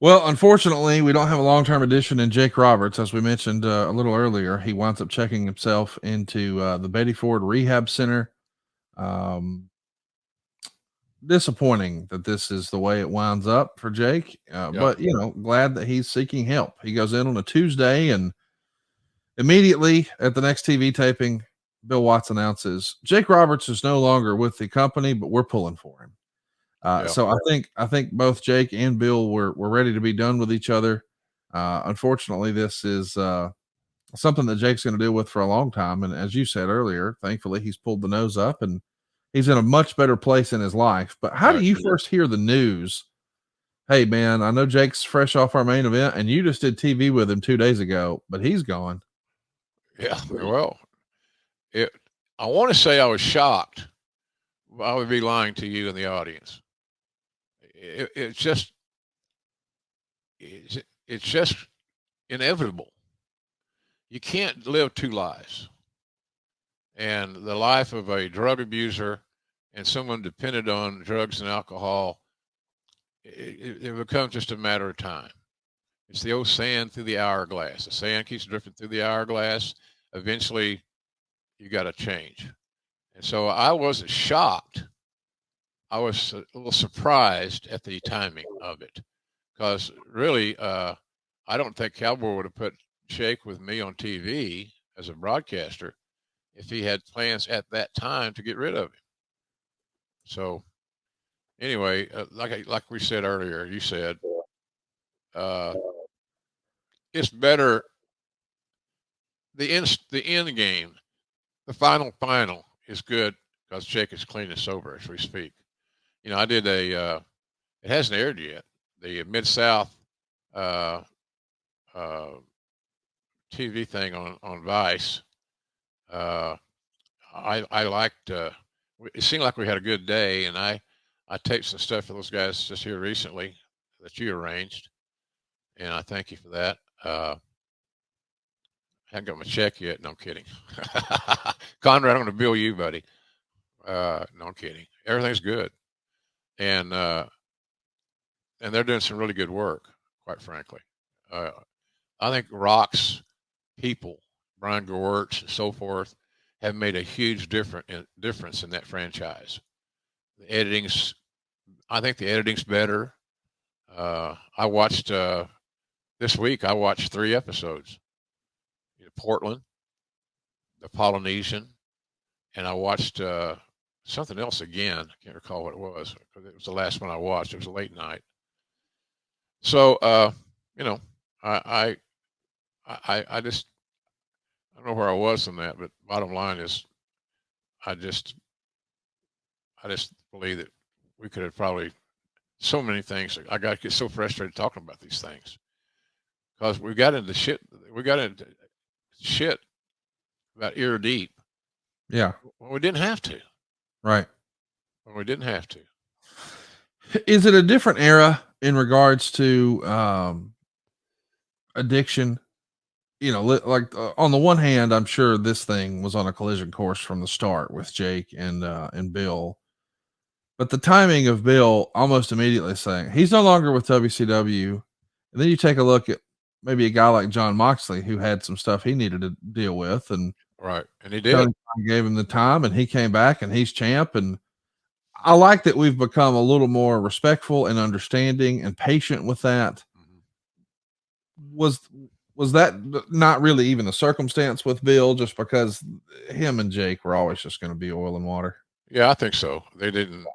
Well, unfortunately, we don't have a long-term addition in Jake Roberts, as we mentioned a little earlier. He winds up checking himself into the Betty Ford Rehab Center. Um, Disappointing that this is the way it winds up for Jake, Yep. but glad that he's seeking help. He goes in on a Tuesday, and immediately at the next TV taping, Bill Watts announces Jake Roberts is no longer with the company, but we're pulling for him. Yeah. So I think both Jake and Bill were ready to be done with each other. Unfortunately, this is something that Jake's going to deal with for a long time. And as you said earlier, thankfully he's pulled the nose up and he's in a much better place in his life. But how do Right. you first hear the news? Hey man, I know Jake's fresh off our main event, and you just did TV with him 2 days ago, but he's gone. Yeah. Well, it. I want to say I was shocked. I would be lying to you in the audience. It's just it's just inevitable. You can't live two lives. And the life of a drug abuser and someone dependent on drugs and alcohol, it becomes just a matter of time. It's the old sand through the hourglass. The sand keeps drifting through the hourglass. Eventually, you got to change. And so I wasn't shocked. I was a little surprised at the timing of it because really, I don't think Cowboy would have put Jake with me on TV as a broadcaster if he had plans at that time to get rid of him. So anyway, like we said earlier, you said uh, it's better the end game, the final is good because Jake is clean and sober as we speak. I did it hasn't aired yet. The Mid South uh, uh, TV thing on Vice. Uh, I liked. It seemed like we had a good day, and I taped some stuff for those guys just here recently that you arranged, and I thank you for that. I haven't got my check yet. No, I'm kidding. Conrad, I'm going to bill you, buddy. No, I'm kidding. Everything's good, and they're doing some really good work, quite frankly. Uh, I think Rock's people, Brian Gewirtz and so forth, have made a huge difference in that franchise. The editing's, I think the editing's better. I watched this week. I watched 3 episodes. Portland, the Polynesian, and I watched something else again. I can't recall what it was because it was the last one I watched. It was a late night. So you know, I, I just I don't know where I was in that, but bottom line is, I just I just believe that we could have probably so many things. I got to get so frustrated talking about these things because we got into shit. We got into shit about ear deep Yeah, when we didn't have to. right. When we didn't have to. Is it a different era in regards to addiction? Like on the one hand, I'm sure this thing was on a collision course from the start with Jake and Bill. But the timing of Bill almost immediately saying he's no longer with WCW, and then you take a look at maybe a guy like John Moxley who had some stuff he needed to deal with, and Right, and he did. Tony Khan gave him the time, and he came back, and he's champ. And I like that we've become a little more respectful and understanding and patient with that. Mhm. Was was that not really even the circumstance with Bill, just because him and Jake were always just going to be oil and water? Yeah, I think so. They didn't.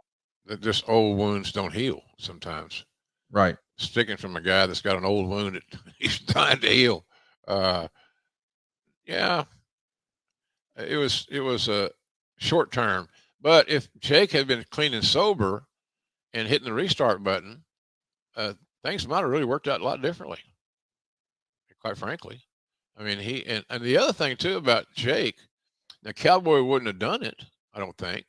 Just old wounds don't heal sometimes. Right. Sticking from a guy that's got an old wound that he's trying to heal. Uh, yeah, it was a short term. But if Jake had been clean and sober and hitting the restart button, uh, things might have really worked out a lot differently. Quite frankly, I mean, and the other thing too about Jake, now Cowboy wouldn't have done it. I don't think.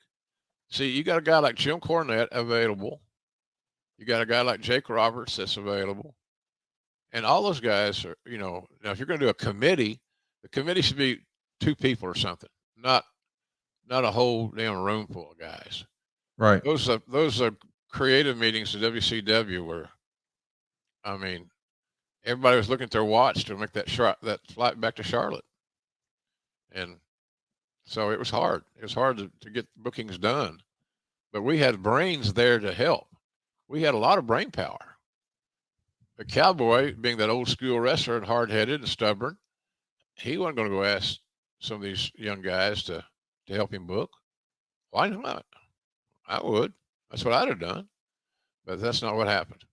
See, you got a guy like Jim Cornette available. You got a guy like Jake Roberts that's available. And all those guys are, now if you're going to do a committee, the committee should be 2 people or something, not a whole damn room full of guys. Right. Those creative meetings at WCW were I mean, everybody was looking at their watch to make that flight back to Charlotte, and so it was hard. It was hard to get bookings done, but we had brains there to help. We had a lot of brain power. The Cowboy, being that old school wrestler and hard headed and stubborn, he wasn't going to go ask some of these young guys to help him book. Why not? I would. That's what I'd have done. But that's not what happened.